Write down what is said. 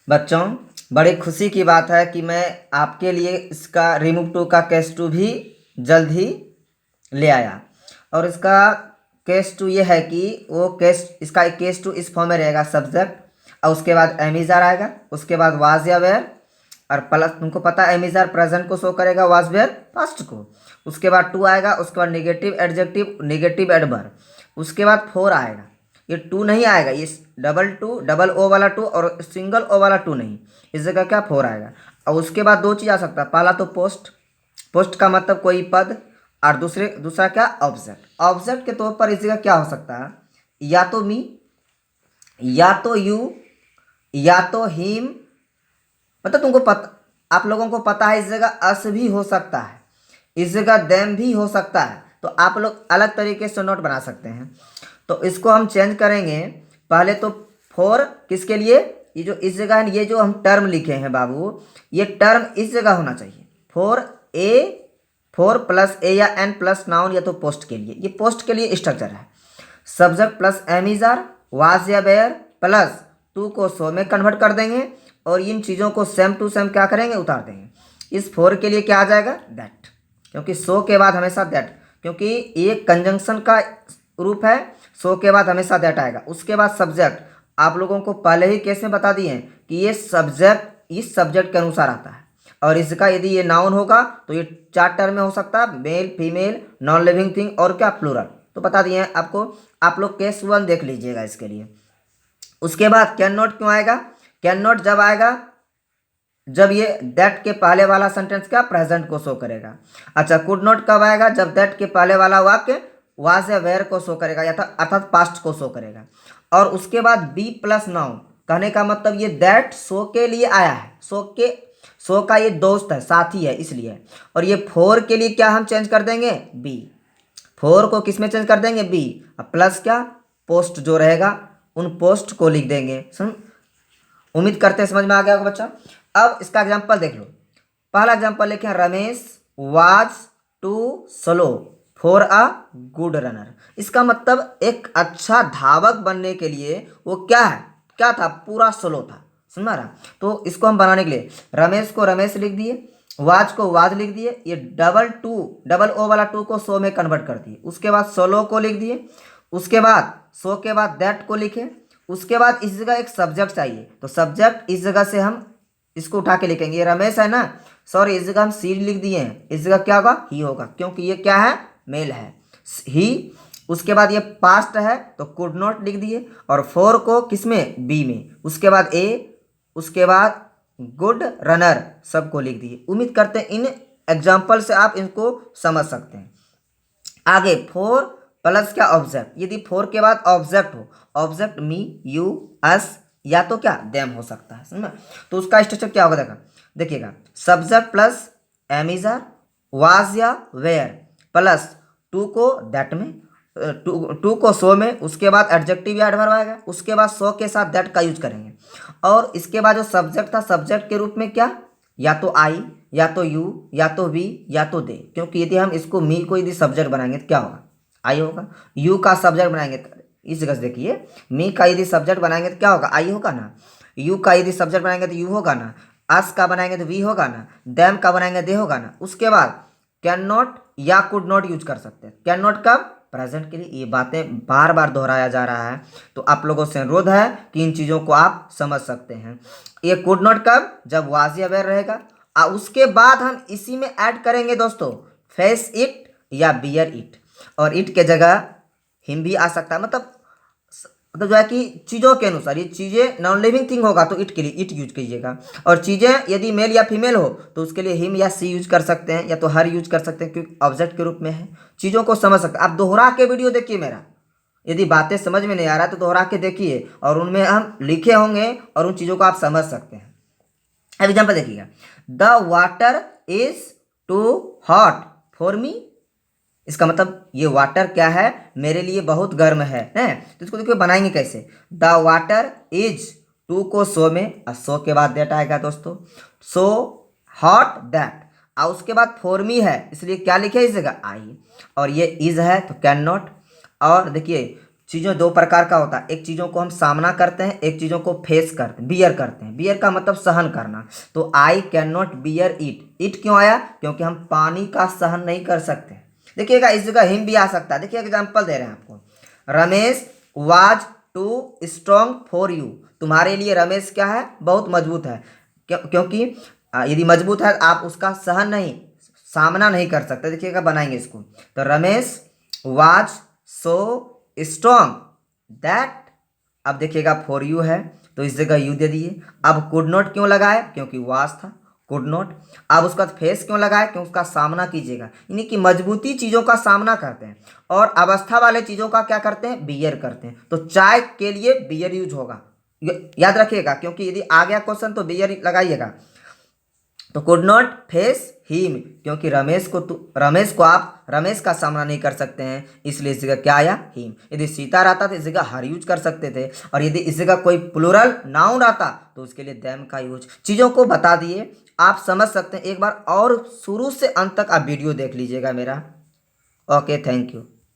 बच्चों, बड़ी खुशी की बात है कि मैं आपके लिए इसका रिमूव टू का केस टू भी जल्द ही ले आया। और इसका केस टू ये है कि वो केस इसका केस टू इस फॉर्म में रहेगा सब्जेक्ट, और उसके बाद एमिजार आएगा, उसके बाद वाज या वेयर, और प्लस तुमको पता है एमिजार प्रेजेंट को शो करेगा, वाज वेयर पास्ट को। उसके बाद टू आएगा, उसके बाद नेगेटिव एडजेक्टिव नेगेटिव एडवर्ब, उसके बाद फोर आएगा। ये टू नहीं आएगा, ये डबल टू डबल ओ वाला टू और सिंगल ओ वाला टू नहीं, इस जगह क्या फोर आएगा। और उसके बाद दो चीज़ आ सकता है, पहला तो पोस्ट, पोस्ट का मतलब कोई पद, और दूसरा क्या ऑब्जेक्ट। ऑब्जेक्ट के तौर पर इस जगह क्या हो सकता है, या तो मी, या तो यू, या तो हिम, मतलब तुमको पता, आप लोगों को पता है इस जगह अस भी हो सकता है, इस जगह देम भी हो सकता है। तो आप लोग अलग तरीके से नोट बना सकते हैं। तो इसको हम चेंज करेंगे। पहले तो फोर किसके लिए, ये जो इस जगह है, ये जो हम टर्म लिखे हैं बाबू, ये टर्म इस जगह होना चाहिए। फोर प्लस ए या एन प्लस नाउन, या तो पोस्ट के लिए, ये पोस्ट के लिए स्ट्रक्चर है। Subject plus am is are, was या बेयर प्लस टू को सो में कन्वर्ट कर देंगे, और इन चीज़ों को सेम टू सेम क्या करेंगे, उतार देंगे। इस फोर के लिए क्या आ जाएगा, दैट, क्योंकि सो के बाद हमेशा दैट, क्योंकि ये कंजंक्शन का रूप है, सो के बाद हमेशा दैट आएगा। उसके बाद सब्जेक्ट, आप लोगों को पहले ही केस में बता दिए हैं कि ये सब्जेक्ट इस सब्जेक्ट के अनुसार आता है, और इसका यदि ये नाउन होगा तो ये चार टर्म में हो सकता है, male female non living thing और क्या प्लूरल, तो बता दिए हैं आपको। आप लोग केस वन देख लीजिएगा इसके लिए। उसके बाद कैन नॉट क्यों आएगा, कैन नॉट जब आएगा जब ये दैट के पहले वाला सेंटेंस क्या प्रेजेंट को शो करेगा। अच्छा, कुड नॉट कब आएगा, जब दैट के पहले वाला वाक्य वाज या वेयर को शो करेगा, या अर्थात पास्ट को शो करेगा। और उसके बाद बी प्लस नाउन, कहने का मतलब ये दैट शो के लिए आया है, शो का ये दोस्त है, साथी है, इसलिए। और ये फोर के लिए क्या हम चेंज कर देंगे, बी, फोर को किस में चेंज कर देंगे, बी, अब प्लस क्या पोस्ट जो रहेगा उन पोस्ट को लिख देंगे। उम्मीद करते हैं समझ में आ गया होगा बच्चा। अब इसका एग्जांपल देख लो। पहला एग्जांपल लिखे हैं, Ramesh was too slow for a good runner. इसका मतलब एक अच्छा धावक बनने के लिए वो क्या था, पूरा स्लो था, समझ रहा। तो इसको हम बनाने के लिए रमेश को रमेश लिख दिए, वाज को वाज लिख दिए, ये डबल ओ वाला टू को सो में कन्वर्ट कर दिए। उसके बाद सोलो को लिख दिए, उसके बाद सो के बाद दैट को लिखे। उसके बाद इस जगह एक सब्जेक्ट चाहिए, तो सब्जेक्ट इस जगह से हम इसको उठा के लिखेंगे, ये रमेश है ना, सॉरी इस जगह हम सी लिख दिए हैं, इस जगह क्या होगा, ही होगा, क्योंकि ये क्या है, मेल है, ही। उसके बाद ये पास्ट है तो कुड नॉट लिख दिए, और फोर को किस में, बी में। उसके बाद ए, उसके बाद गुड रनर सबको लिख दिए। उम्मीद करते हैं इन एग्जाम्पल से आप इनको समझ सकते हैं। आगे फोर प्लस क्या ऑब्जेक्ट, यदि फोर के बाद ऑब्जेक्ट हो, ऑब्जेक्ट मी यू अस, या तो क्या देम हो सकता है, समझ। तो उसका स्ट्रक्चर क्या होगा देखिएगा, subject plus am is are, was या वेयर प्लस टू को दैट में, टू को सो में, उसके बाद एडजेक्टिव या एडवर्ब आएगा, उसके बाद सो के साथ दैट का यूज करेंगे। और इसके बाद जो सब्जेक्ट था, सब्जेक्ट के रूप में क्या, या तो आई, या तो यू, या तो वी, या तो दे, क्योंकि यदि हम इसको मी को यदि सब्जेक्ट बनाएंगे तो क्या होगा, आई होगा। यू का सब्जेक्ट बनाएंगे तो इस जगह से देखिए, मी का यदि सब्जेक्ट बनाएंगे तो क्या होगा, आई होगा ना। यू का यदि सब्जेक्ट बनाएंगे तो यू होगा ना। अस का बनाएंगे तो वी होगा ना। देम का बनाएंगे दे होगा ना। उसके बाद कैन नॉट या कुड नॉट यूज कर सकते हैं। कैन नॉट कब, प्रेजेंट के लिए। ये बातें बार बार दोहराया जा रहा है, तो आप लोगों से अनुरोध है कि इन चीज़ों को आप समझ सकते हैं। ये कुड नॉट कब, जब वाज या वेयर रहेगा। उसके बाद हम इसी में ऐड करेंगे दोस्तों फेस इट या बियर इट, और इट के जगह हिम भी आ सकता है। मतलब जो है कि चीज़ों के अनुसार, ये चीज़ें नॉन लिविंग थिंग होगा तो इट के लिए इट यूज कीजिएगा, और चीज़ें यदि मेल या फीमेल हो तो उसके लिए हिम या सी यूज कर सकते हैं, या तो हर यूज कर सकते हैं, क्योंकि ऑब्जेक्ट के रूप में है। चीज़ों को समझ सकते हैं। आप दोहरा के वीडियो देखिए मेरा, यदि बातें समझ में नहीं आ रहा तो दोहरा के देखिए, और उनमें हम लिखे होंगे और उन चीज़ों को आप समझ सकते हैं। अब एग्जाम्पल देखिएगा, the water is too hot for me. इसका मतलब ये वाटर क्या है, मेरे लिए बहुत गर्म है, तो इसको देखिए बनाएंगे कैसे। द वाटर इज, टू को सो में, और सो के बाद दैट आएगा दोस्तों, सो हॉट दैट। और उसके बाद फॉर मी है, इसलिए क्या लिखे इस जगह, आई। और ये इज है तो कैन नॉट। और देखिए चीज़ों दो प्रकार का होता है, एक चीज़ों को हम सामना करते हैं, एक चीज़ों को फेस करते हैं, बियर करते हैं। बियर का मतलब सहन करना। तो I can not bear it, it क्यों आया? क्योंकि हम पानी का सहन नहीं कर सकते। देखिएगा इस जगह हिम भी आ सकता है। देखिए एग्जाम्पल दे रहे हैं आपको, Ramesh was too strong for you, तुम्हारे लिए रमेश क्या है? बहुत मजबूत है। क्योंकि यदि मजबूत है आप उसका सहन नहीं, सामना नहीं कर सकते। देखिएगा बनाएंगे इसको, तो Ramesh was so strong that, अब देखिएगा फॉर यू है तो इस जगह यू दे दिए। अब कुड नॉट क्यों लगाए? क्योंकि वाज था, कुड नॉट। अब उसका फेस क्यों लगाए? क्योंकि उसका सामना कीजिएगा, यानी कि मजबूती चीज़ों का सामना करते हैं और अवस्था वाले चीज़ों का क्या करते हैं? बियर करते हैं। तो चाय के लिए बियर यूज होगा, याद रखिएगा, क्योंकि यदि आ गया क्वेश्चन तो बियर लगाइएगा। तो कुड नॉट फेस हिम, क्योंकि रमेश को आप रमेश का सामना नहीं कर सकते हैं, इसलिए इस जगह क्या आया? हिम। यदि सीता रहता तो इस जगह हर यूज कर सकते थे, और यदि इस जगह कोई प्लूरल नाउन रहता तो उसके लिए देम का यूज। चीज़ों को बता दिए, आप समझ सकते हैं। एक बार और शुरू से अंत तक आप वीडियो देख लीजिएगा मेरा। Okay, thank you.